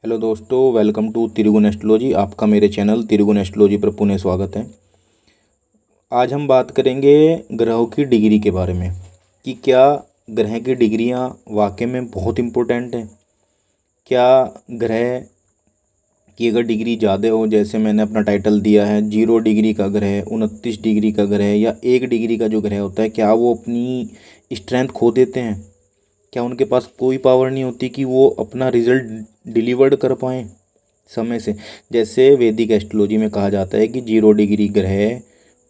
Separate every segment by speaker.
Speaker 1: Hello दोस्तों, welcome to तिरुगुन astrology. आपका मेरे चैनल तिरुगुन एस्ट्रोलॉजी पर पुनः स्वागत है। आज हम बात करेंगे ग्रहों की डिग्री के बारे में कि क्या ग्रह की डिग्रियां वाकई में बहुत इम्पोर्टेंट हैं। क्या ग्रह की अगर डिग्री ज़्यादा हो, जैसे मैंने अपना टाइटल दिया है 0 डिग्री का ग्रह, 29 डिग्री का ग्रह या 1 डिग्री का जो ग्रह होता है, क्या वो अपनी स्ट्रेंथ खो देते हैं? क्या उनके पास कोई पावर नहीं होती कि वो अपना रिजल्ट डिलीवर्ड कर पाएँ समय से? जैसे वैदिक एस्ट्रोलॉजी में कहा जाता है कि 0 डिग्री ग्रह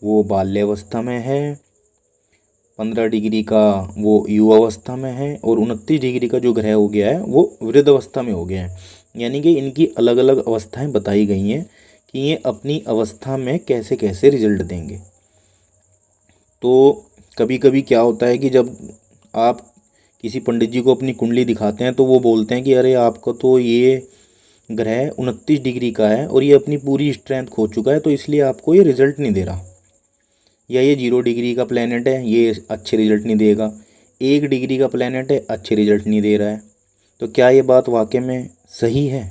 Speaker 1: वो बाल्यावस्था में है, 15 डिग्री का वो युवावस्था में है और 29 डिग्री का जो ग्रह हो गया है वो वृद्धावस्था में हो गया है। यानी कि इनकी अलग अलग अवस्थाएं बताई गई हैं कि ये अपनी अवस्था में कैसे कैसे रिजल्ट देंगे। तो कभी कभी क्या होता है कि जब आप किसी पंडित जी को अपनी कुंडली दिखाते हैं तो वो बोलते हैं कि अरे आपका तो ये ग्रह 29 डिग्री का है और ये अपनी पूरी स्ट्रेंथ खो चुका है, तो इसलिए आपको ये रिजल्ट नहीं दे रहा। या ये 0 डिग्री का प्लेनेट है, ये अच्छे रिजल्ट नहीं देगा। 1 डिग्री का प्लेनेट है, अच्छे रिजल्ट नहीं दे रहा है। तो क्या ये बात वाकई में सही है?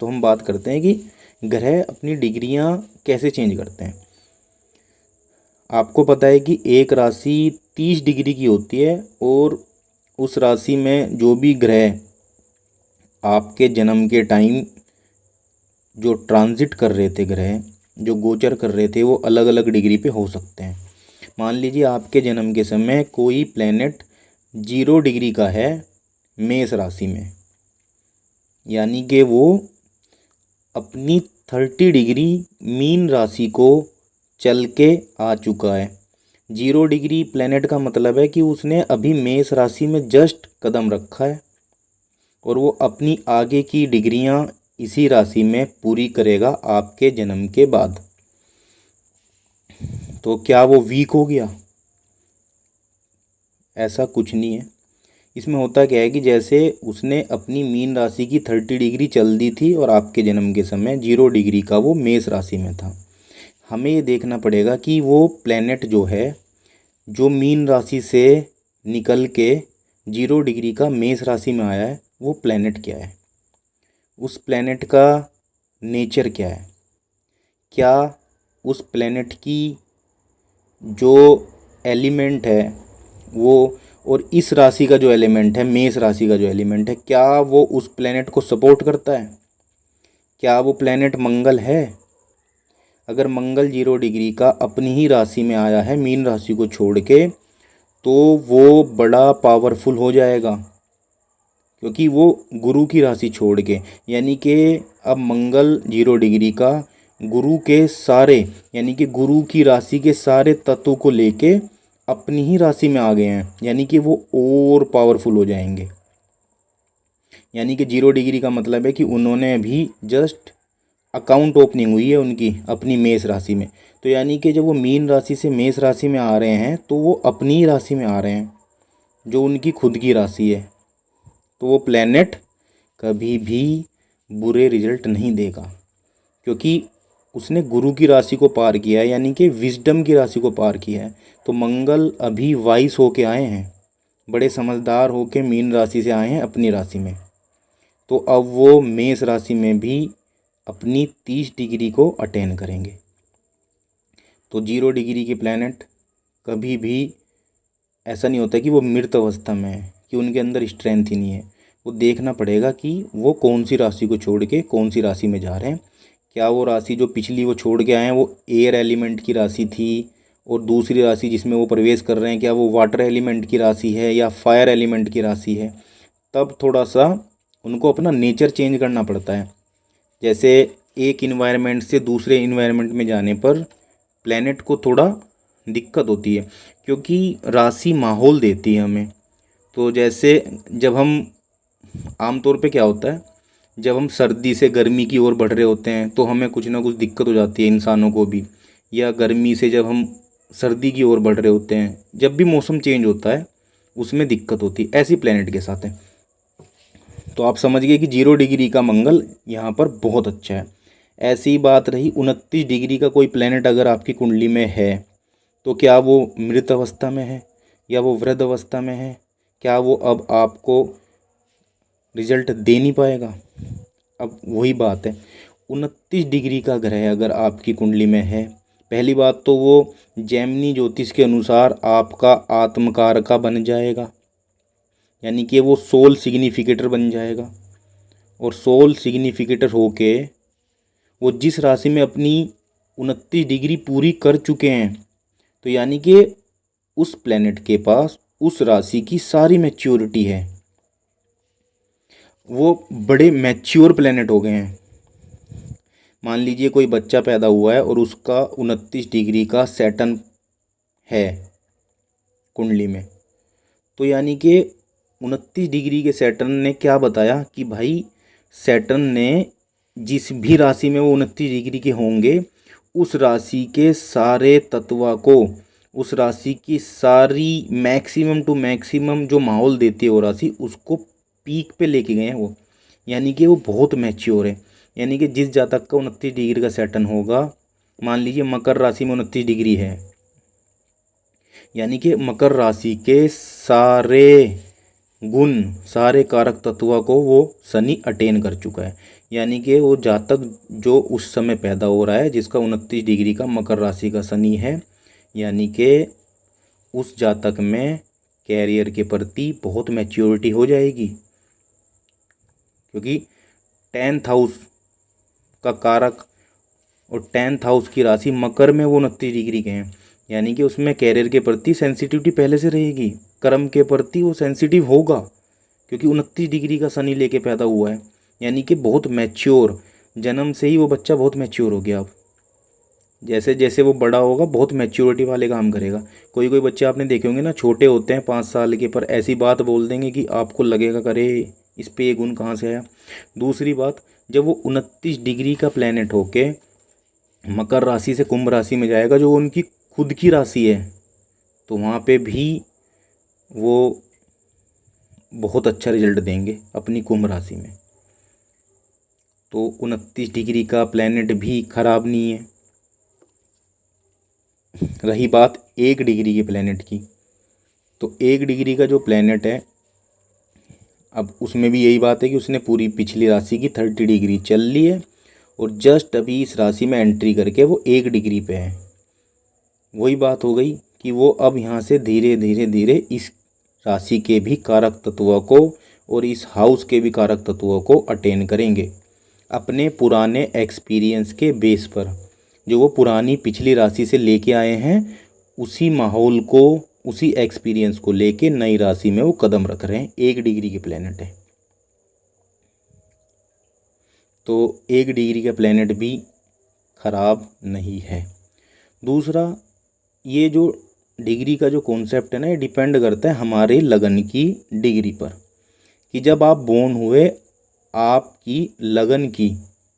Speaker 1: तो हम बात करते हैं कि ग्रह अपनी डिग्रियां कैसे चेंज करते हैं। आपको पता है कि एक राशि 30 डिग्री की होती है और उस राशि में जो भी ग्रह आपके जन्म के टाइम जो ट्रांजिट कर रहे थे, ग्रह जो गोचर कर रहे थे, वो अलग अलग डिग्री पे हो सकते हैं। मान लीजिए आपके जन्म के समय कोई प्लेनेट 0 डिग्री का है मेष राशि में, यानी कि वो अपनी 30 डिग्री मीन राशि को चल के आ चुका है। 0 डिग्री प्लेनेट का मतलब है कि उसने अभी मेष राशि में जस्ट कदम रखा है और वो अपनी आगे की डिग्रियां इसी राशि में पूरी करेगा आपके जन्म के बाद। तो क्या वो वीक हो गया? ऐसा कुछ नहीं है। इसमें होता क्या है कि जैसे उसने अपनी मीन राशि की 30 डिग्री चल दी थी और आपके जन्म के समय 0 डिग्री का वो मेष राशि में था। हमें ये देखना पड़ेगा कि वो प्लेनेट जो है, जो मीन राशि से निकल के 0 डिग्री का मेष राशि में आया है, वो प्लेनेट क्या है, उस प्लेनेट का नेचर क्या है, क्या उस प्लेनेट की जो एलिमेंट है वो, और इस राशि का जो एलिमेंट है, मेष राशि का जो एलिमेंट है, क्या वो उस प्लेनेट को सपोर्ट करता है? क्या वो प्लेनेट मंगल है? अगर मंगल 0 डिग्री का अपनी ही राशि में आया है मीन राशि को छोड़ के, तो वो बड़ा पावरफुल हो जाएगा, क्योंकि वो गुरु की राशि छोड़ के, यानी कि अब मंगल 0 डिग्री का गुरु के सारे, यानी कि गुरु की राशि के सारे तत्वों को लेके अपनी ही राशि में आ गए हैं, यानी कि वो और पावरफुल हो जाएंगे। यानी कि 0 डिग्री का मतलब है कि उन्होंने अभी जस्ट अकाउंट ओपनिंग हुई है उनकी अपनी मेष राशि में। तो यानी कि जब वो मीन राशि से मेष राशि में आ रहे हैं तो वो अपनी ही राशि में आ रहे हैं, जो उनकी खुद की राशि है। तो वो प्लेनेट कभी भी बुरे रिजल्ट नहीं देगा, क्योंकि उसने गुरु की राशि को पार किया है, यानी कि विजडम की राशि को पार किया है। तो मंगल अभी वाइस होके आए हैं, बड़े समझदार होके मीन राशि से आए हैं अपनी राशि में। तो अब वो मेष राशि में भी अपनी 30 डिग्री को अटेन करेंगे। तो 0 डिग्री के प्लैनेट कभी भी ऐसा नहीं होता कि वो मृत अवस्था में है, कि उनके अंदर स्ट्रेंथ ही नहीं है। वो देखना पड़ेगा कि वो कौन सी राशि को छोड़ के कौन सी राशि में जा रहे हैं। क्या वो राशि जो पिछली वो छोड़ के आए हैं वो एयर एलिमेंट की राशि थी, और दूसरी राशि जिसमें वो प्रवेश कर रहे हैं क्या वो वाटर एलिमेंट की राशि है या फायर एलिमेंट की राशि है? तब थोड़ा सा उनको अपना नेचर चेंज करना पड़ता है। जैसे एक इन्वायरमेंट से दूसरे इन्वायरमेंट में जाने पर प्लेनेट को थोड़ा दिक्कत होती है, क्योंकि राशि माहौल देती है हमें। तो जैसे जब हम आमतौर पे क्या होता है, जब हम सर्दी से गर्मी की ओर बढ़ रहे होते हैं तो हमें कुछ ना कुछ दिक्कत हो जाती है इंसानों को भी, या गर्मी से जब हम सर्दी की ओर बढ़ रहे होते हैं, जब भी मौसम चेंज होता है उसमें दिक्कत होती है। ऐसी प्लेनेट के साथ है। तो आप समझ गए कि 0 डिग्री का मंगल यहाँ पर बहुत अच्छा है। ऐसी ही बात रही 29 डिग्री का कोई प्लेनेट अगर आपकी कुंडली में है, तो क्या वो मृत अवस्था में है या वो वृद्ध अवस्था में है? क्या वो अब आपको रिजल्ट दे नहीं पाएगा? अब वही बात है, 29 डिग्री का ग्रह अगर आपकी कुंडली में है, पहली बात तो वो जैमिनी ज्योतिष के अनुसार आपका आत्मकार का बन जाएगा, यानी कि वो सोल सिग्निफिकेटर बन जाएगा। और सोल सिग्निफिकेटर होके वो जिस राशि में अपनी 29 डिग्री पूरी कर चुके हैं, तो यानी कि उस प्लेनेट के पास उस राशि की सारी मैच्योरिटी है, वो बड़े मैच्योर प्लेनेट हो गए हैं। मान लीजिए कोई बच्चा पैदा हुआ है और उसका 29 डिग्री का सैटर्न है कुंडली में, तो यानी कि 29 डिग्री के सैटर्न ने क्या बताया कि भाई सैटर्न ने जिस भी राशि में वो 29 डिग्री के होंगे, उस राशि के सारे तत्वा को, उस राशि की सारी मैक्सिमम टू मैक्सिमम जो माहौल देती है वो राशि, उसको पीक पे लेके गए हैं वो, यानी कि वो बहुत मैच्योर है। यानी कि जिस जातक का 29 डिग्री का सैटर्न होगा, मान लीजिए मकर राशि में 29 डिग्री है, यानी कि मकर राशि के सारे गुण, सारे कारक तत्वों को वो शनि अटेन कर चुका है। यानी कि वो जातक जो उस समय पैदा हो रहा है जिसका 29 डिग्री का मकर राशि का शनि है, यानी कि उस जातक में कैरियर के प्रति बहुत मैच्योरिटी हो जाएगी, क्योंकि 10th हाउस का कारक और 10th हाउस की राशि मकर में वो 29 डिग्री के हैं, यानी कि उसमें कैरियर के प्रति सेंसिटिविटी पहले से रहेगी, कर्म के प्रति वो सेंसिटिव होगा, क्योंकि 29 डिग्री का शनि लेके पैदा हुआ है। यानी कि बहुत मैच्योर, जन्म से ही वो बच्चा बहुत मैच्योर हो गया। अब जैसे जैसे वो बड़ा होगा बहुत मैच्योरिटी वाले काम करेगा। कोई कोई बच्चे आपने देखे होंगे ना, छोटे होते हैं 5 साल के, पर ऐसी बात बोल देंगे कि आपको लगेगा करे इस पे ये गुण कहाँ से आया। दूसरी बात, जब वो 29 डिग्री का प्लेनेट होके मकर राशि से कुंभ राशि में जाएगा, जो उनकी खुद की राशि है, तो वहाँ पे भी वो बहुत अच्छा रिजल्ट देंगे अपनी कुंभ राशि में। तो 29 डिग्री का प्लेनेट भी खराब नहीं है। रही बात 1 डिग्री के प्लेनेट की, तो 1 डिग्री का जो प्लेनेट है, अब उसमें भी यही बात है कि उसने पूरी पिछली राशि की 30 डिग्री चल ली है और जस्ट अभी इस राशि में एंट्री करके वो 1 डिग्री पे है। वही बात हो गई कि वो अब यहाँ से धीरे धीरे धीरे इस राशि के भी कारक तत्वों को और इस हाउस के भी कारक तत्वों को अटेन करेंगे अपने पुराने एक्सपीरियंस के बेस पर। जो वो पुरानी पिछली राशि से लेके आए हैं, उसी माहौल को, उसी एक्सपीरियंस को लेके नई राशि में वो कदम रख रहे हैं। 1 डिग्री के प्लेनेट है, तो 1 डिग्री का प्लेनेट भी खराब नहीं है। दूसरा, ये जो डिग्री का जो कॉन्सेप्ट है ना, ये डिपेंड करता है हमारे लगन की डिग्री पर, कि जब आप बोर्न हुए आपकी लगन की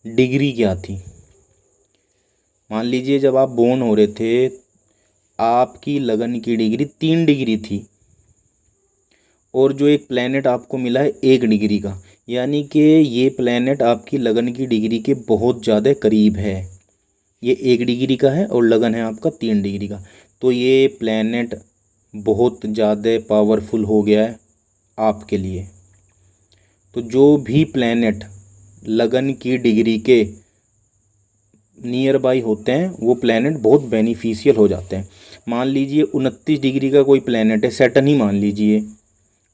Speaker 1: डिग्री क्या थी। मान लीजिए जब आप बोर्न हो रहे थे आपकी लगन की डिग्री 3 डिग्री थी, और जो एक प्लेनेट आपको मिला है 1 डिग्री का, यानी कि ये प्लेनेट आपकी लगन की डिग्री के बहुत ज़्यादा करीब है। ये 1 डिग्री का है और लगन है आपका 3 डिग्री का, तो ये प्लेनेट बहुत ज़्यादा पावरफुल हो गया है आपके लिए। तो जो भी प्लेनेट लगन की डिग्री के नियर बाई होते हैं, वो प्लेनेट बहुत बेनिफिशियल हो जाते हैं। मान लीजिए 29 डिग्री का कोई प्लेनेट है, सैटर्न ही मान लीजिए,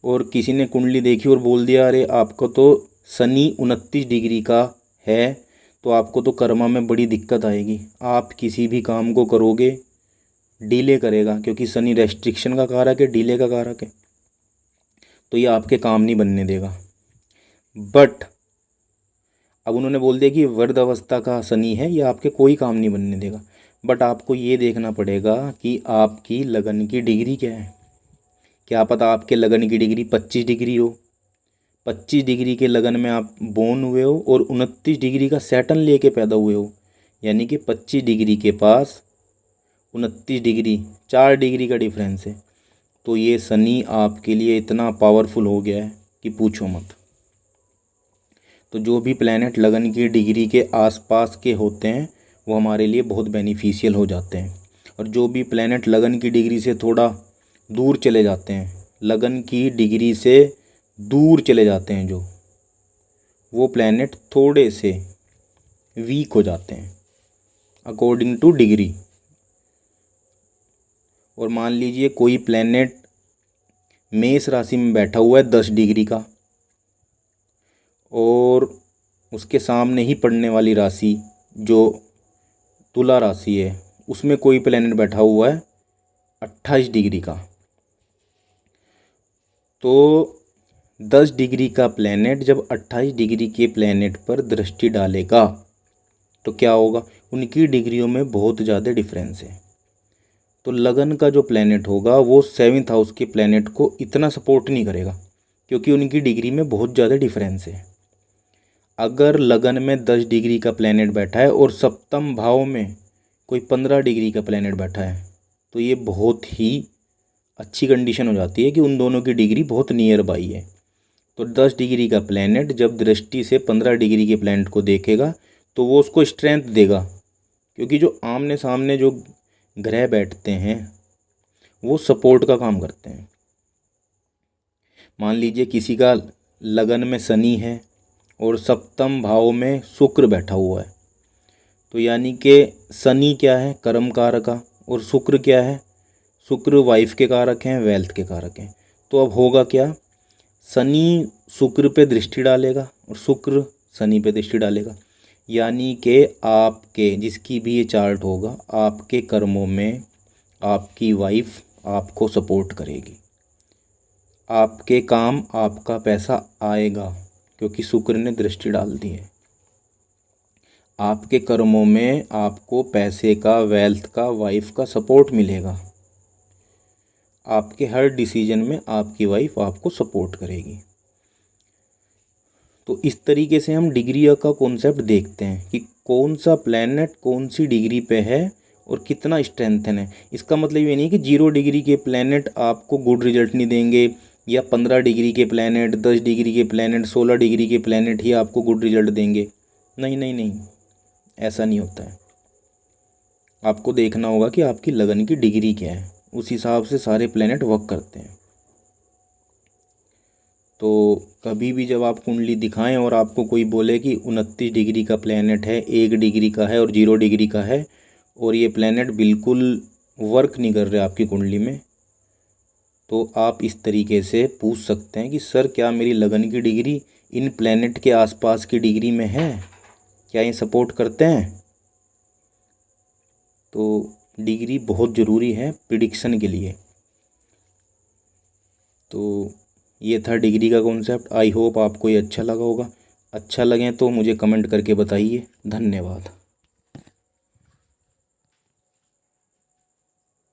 Speaker 1: और किसी ने कुंडली देखी और बोल दिया अरे आपको तो शनि 29 डिग्री का है, तो आपको तो कर्मा में बड़ी दिक्कत आएगी, आप किसी भी काम को करोगे डिले करेगा, क्योंकि शनि रेस्ट्रिक्शन का कारक है, डिले का कारक है, तो ये आपके काम नहीं बनने देगा। बट अब उन्होंने बोल दिया कि वृद्ध अवस्था का शनि है, ये आपके कोई काम नहीं बनने देगा। बट आपको ये देखना पड़ेगा कि आपकी लगन की डिग्री क्या है। क्या पता आपके लगन की डिग्री 25 डिग्री हो, 25 डिग्री के लगन में आप बोर्न हुए हो और 29 डिग्री का सैटर्न लेके पैदा हुए हो, यानी कि 25 डिग्री के पास 29 डिग्री, 4 डिग्री का डिफरेंस है। तो ये शनि आपके लिए इतना पावरफुल हो गया है कि पूछो मत। तो जो भी प्लेनेट लगन की डिग्री के आसपास के होते हैं वो हमारे लिए बहुत बेनिफिशियल हो जाते हैं, और जो भी प्लेनेट लगन की डिग्री से थोड़ा दूर चले जाते हैं, लगन की डिग्री से दूर चले जाते हैं जो, वो प्लैनेट थोड़े से वीक हो जाते हैं अकॉर्डिंग टू डिग्री। और मान लीजिए कोई प्लैनेट मेष राशि में बैठा हुआ है 10 डिग्री का, और उसके सामने ही पड़ने वाली राशि जो तुला राशि है उसमें कोई प्लैनेट बैठा हुआ है 28 डिग्री का। तो 10 डिग्री का प्लैनेट जब 28 डिग्री के प्लैनेट पर दृष्टि डालेगा तो क्या होगा, उनकी डिग्रियों में बहुत ज़्यादा डिफरेंस है। तो लगन का जो प्लैनेट होगा वो 7th हाउस के प्लैनेट को इतना सपोर्ट नहीं करेगा क्योंकि उनकी डिग्री में बहुत ज़्यादा डिफरेंस है। अगर लगन में 10 डिग्री का प्लैनेट बैठा है और सप्तम भाव में कोई 15 डिग्री का प्लैनेट बैठा है तो ये बहुत ही अच्छी कंडीशन हो जाती है कि उन दोनों की डिग्री बहुत नियर बाई है। तो 10 डिग्री का प्लैनेट जब दृष्टि से 15 डिग्री के प्लैनेट को देखेगा तो वो उसको स्ट्रेंथ देगा, क्योंकि जो आमने सामने जो ग्रह बैठते हैं वो सपोर्ट का काम करते हैं। मान लीजिए किसी का लगन में शनि है और सप्तम भाव में शुक्र बैठा हुआ है, तो यानी कि शनि क्या है, कर्म कारक का, और शुक्र क्या है, शुक्र वाइफ के कारक हैं, वेल्थ के कारक हैं। तो अब होगा क्या, शनि शुक्र पे दृष्टि डालेगा और शुक्र शनि पे दृष्टि डालेगा, यानी कि आपके जिसकी भी ये चार्ट होगा आपके कर्मों में आपकी वाइफ आपको सपोर्ट करेगी, आपके काम आपका पैसा आएगा क्योंकि शुक्र ने दृष्टि डाल दी है। आपके कर्मों में आपको पैसे का, वेल्थ का, वाइफ का सपोर्ट मिलेगा। आपके हर डिसीजन में आपकी वाइफ आपको सपोर्ट करेगी। तो इस तरीके से हम डिग्री का कॉन्सेप्ट देखते हैं कि कौन सा प्लैनेट कौन सी डिग्री पे है और कितना स्ट्रेंथन है। इसका मतलब ये नहीं कि 0 डिग्री के प्लैनेट आपको गुड रिजल्ट नहीं देंगे, या 15 डिग्री के प्लैनेट, 10 डिग्री के प्लैनेट, 16 डिग्री के प्लैनेट ही आपको गुड रिजल्ट देंगे। नहीं नहीं नहीं, ऐसा नहीं होता है। आपको देखना होगा कि आपकी लगन की डिग्री क्या है, उस हिसाब से सारे प्लैनेट वर्क करते हैं। तो कभी भी जब आप कुंडली दिखाएं और आपको कोई बोले कि 29 डिग्री का प्लैनेट है, 1 डिग्री का है और 0 डिग्री का है, और ये प्लैनेट बिल्कुल वर्क नहीं कर रहे आपकी कुंडली में, तो आप इस तरीके से पूछ सकते हैं कि सर क्या मेरी लगन की डिग्री इन प्लैनेट के आसपास की डिग्री में है, क्या ये सपोर्ट करते हैं। तो डिग्री बहुत ज़रूरी है प्रिडिक्शन के लिए। तो ये था डिग्री का कॉन्सेप्ट। आई होप आपको ये अच्छा लगा होगा। अच्छा लगे तो मुझे कमेंट करके बताइए। धन्यवाद।